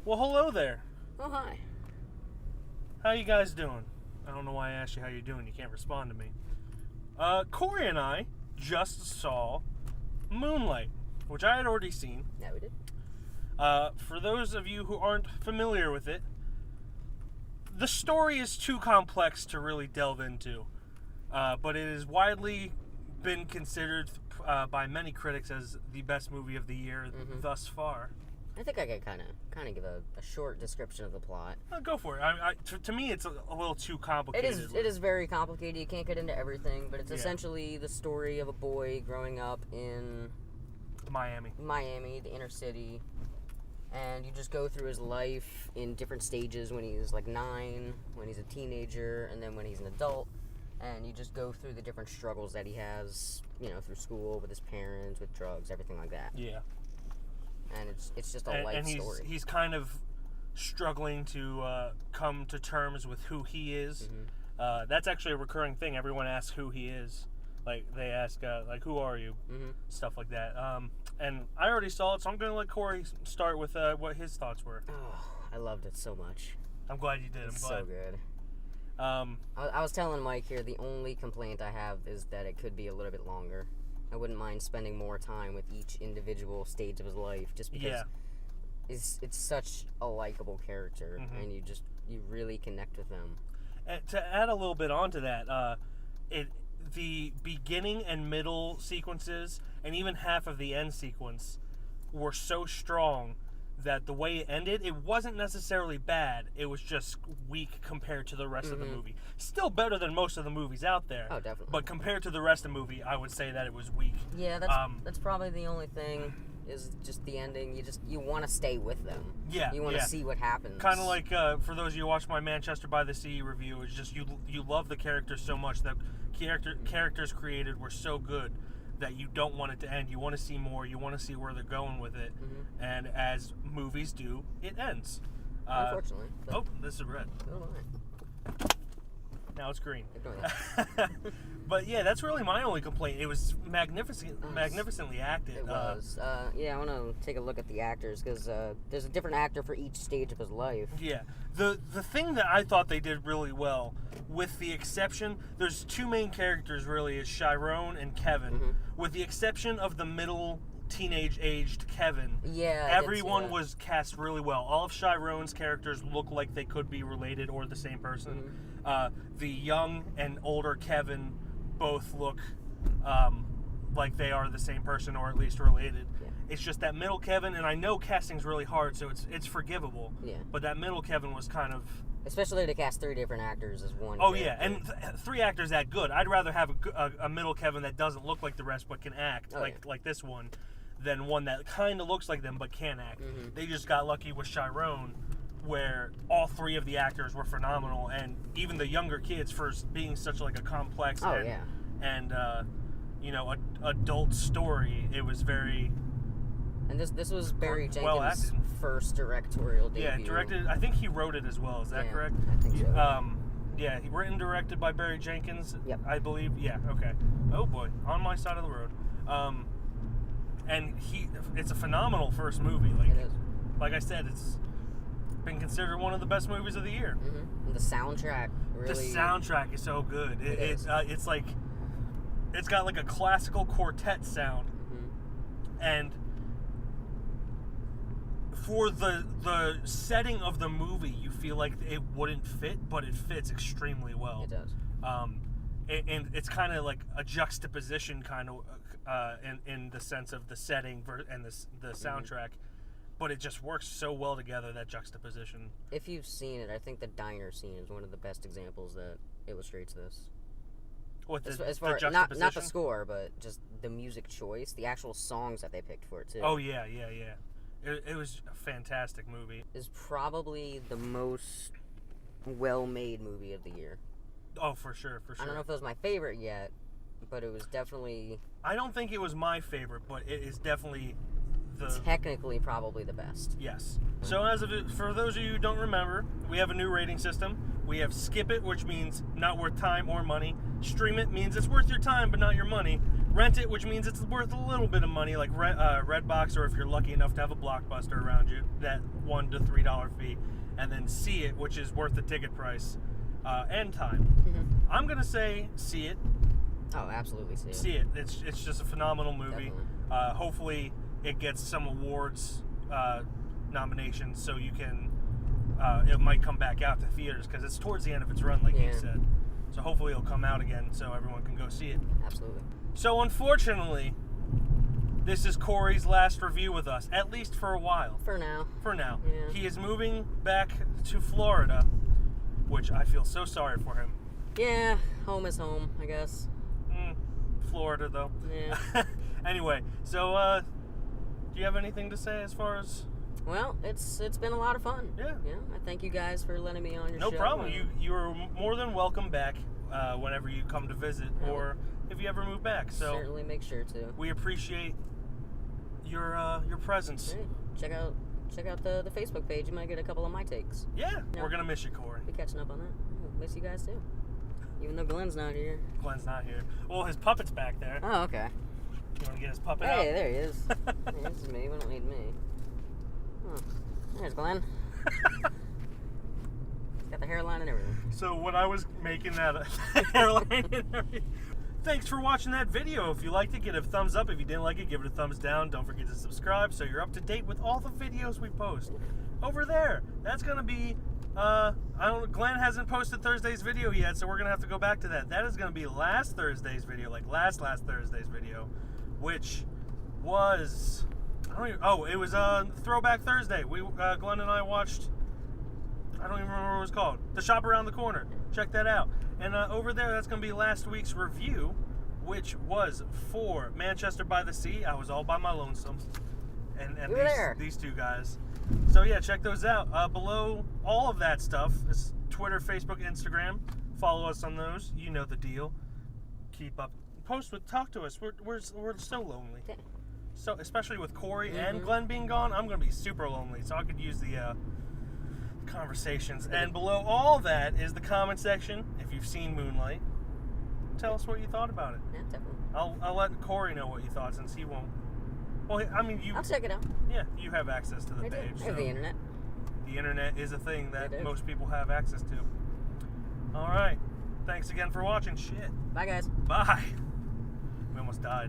Well, hello there. Oh, hi. How you guys doing? I don't know why I asked you how you're doing. You can't respond to me. Corey and I just saw Moonlight, which I had already seen. Yeah, we did. For those of you who aren't familiar with it, the story is too complex to really delve into, but it has widely been considered by many critics as the best movie of the year thus far. I think I could kind of give a short description of the plot. Go for it. To me, it's a little too complicated. It is very complicated. You can't get into everything, but it's essentially the story of a boy growing up in Miami, the inner city, and you just go through his life in different stages when he's like 9, when he's a teenager, and then when he's an adult, and you just go through the different struggles that he has, through school, with his parents, with drugs, everything like that. Yeah. And it's just a life story. And he's kind of struggling to come to terms with who he is. Mm-hmm. That's actually a recurring thing. Everyone asks who he is. Like, they ask, who are you? Mm-hmm. Stuff like that. And I already saw it, so I'm going to let Corey start with what his thoughts were. Oh, I loved it so much. I'm glad you did. It's I'm glad. so good. I I was telling Mike here, the only complaint I have is that it could be a little bit longer. I wouldn't mind spending more time with each individual stage of his life, just because it's such a likable character, and you really connect with him. And to add a little bit onto that, the beginning and middle sequences, and even half of the end sequence, were so strong that the way it ended, it wasn't necessarily bad. It was just weak compared to the rest of the movie. Still better than most of the movies out there. Oh, definitely. But compared to the rest of the movie, I would say that it was weak. Yeah, that's probably the only thing, is just the ending. You want to stay with them. Yeah. You want to see what happens. Kind of like, for those of you who watched my Manchester by the Sea review, it's just you love the characters so much that characters created were so good that you don't want it to end. You want to see more. You want to see where they're going with it. And as movies do, it ends. Unfortunately. Oh, this is red. Oh, Now it's green. Ignore that. But yeah, that's really my only complaint. It was magnificently acted. It was. I want to take a look at the actors, because there's a different actor for each stage of his life. Yeah. The thing that I thought they did really well, with the exception, there's two main characters really, is Chiron and Kevin. With the exception of the middle teenage-aged Kevin, everyone was cast really well. All of Chiron's characters look like they could be related or the same person. The young and older Kevin both look like they are the same person, or at least related. It's just that middle Kevin, and I know casting's really hard, so it's forgivable. But that middle Kevin was kind of... Especially to cast 3 different actors as one. Oh, character. And 3 actors that good. I'd rather have a middle Kevin that doesn't look like the rest but can act, like this one, than one that kind of looks like them but can't act. They just got lucky with Chiron, where all 3 of the actors were phenomenal, and even the younger kids, for being such like a complex and adult story, it was very... And this was Barry Jenkins' first directorial debut. Yeah, directed. I think he wrote it as well. Is that correct? I think so. He written and directed by Barry Jenkins. Yep. I believe. Yeah. Okay. Oh boy, on my side of the road. And it's a phenomenal first movie. It is. Like I said, it's been considered one of the best movies of the year. And the soundtrack really... The soundtrack is so good. It's like, it's got like a classical quartet sound, and for the setting of the movie, you feel like it wouldn't fit, but it fits extremely well. It does. And it's kind of like a juxtaposition, kind of in the sense of the setting and the soundtrack, but it just works so well together, that juxtaposition. If you've seen it, I think the diner scene is one of the best examples that illustrates this. What, as far not the score, but just the music choice, the actual songs that they picked for it too. Oh yeah. It was a fantastic movie. It's probably the most well-made movie of the year. Oh, for sure. I don't know if it was my favorite yet, but it was definitely... I don't think it was my favorite, but it is definitely technically probably the best. Yes. So for those of you who don't remember, we have a new rating system. We have skip it, which means not worth time or money. Stream it means it's worth your time but not your money. rent it, which means it's worth a little bit of money, like Redbox, or if you're lucky enough to have a Blockbuster around you, that $1 to $3 fee, and then see it, which is worth the ticket price and time. Mm-hmm. I'm gonna say see it. Oh, absolutely see it. See it. It's just a phenomenal movie. Definitely. Hopefully, it gets some awards nominations, so you can. It might come back out to theaters because it's towards the end of its run, like you said. So hopefully it'll come out again, so everyone can go see it. Absolutely. So unfortunately, this is Corey's last review with us, at least for a while. For now. For now. Yeah. He is moving back to Florida, which I feel so sorry for him. Yeah, home is home, I guess. Florida, though. Yeah. Anyway, so do you have anything to say as far as... Well, it's been a lot of fun. Yeah. Yeah. I thank you guys for letting me on your show. No problem. You're more than welcome back whenever you come to visit, or if you ever move back. So certainly make sure to. we appreciate your presence. Hey, check out the Facebook page. You might get a couple of my takes. Yeah, we're gonna miss you, Corey. Be catching up on that. We'll miss you guys too. Even though Glenn's not here. Glenn's not here. Well, his puppet's back there. Oh, okay. You want to get his puppet out? Hey, there he is. Hey, this is me. We don't need me. Oh, there's Glenn. He's got the hairline and everything. So when I was making that hairline and everything, thanks for watching that video. If you liked it, give it a thumbs up. If you didn't like it, give it a thumbs down. Don't forget to subscribe so you're up to date with all the videos we post. Over there, that's going to be... Glenn hasn't posted Thursday's video yet, so we're gonna have to go back to that. That is gonna be last Thursday's video, like last Thursday's video, which was it was Throwback Thursday. Glenn and I watched. I don't even remember what it was called. The Shop Around the Corner. Check that out. And over there, that's gonna be last week's review, which was for Manchester by the Sea. I was all by my lonesome, and these two guys. So yeah, check those out. Below all of that stuff is Twitter, Facebook, Instagram. Follow us on those. You know the deal. Keep up. Talk to us. We're so lonely. Yeah. So especially with Corey and Glenn being gone, I'm gonna be super lonely. So I could use the conversations. And below all that is the comment section. If you've seen Moonlight, tell us what you thought about it. Yeah, definitely. I'll let Corey know what you thought since he won't. Well, I mean, I'll check it out. Yeah, you have access to the page. I have the internet. The internet is a thing that most people have access to. All right. Thanks again for watching. Shit. Bye, guys. Bye. We almost died.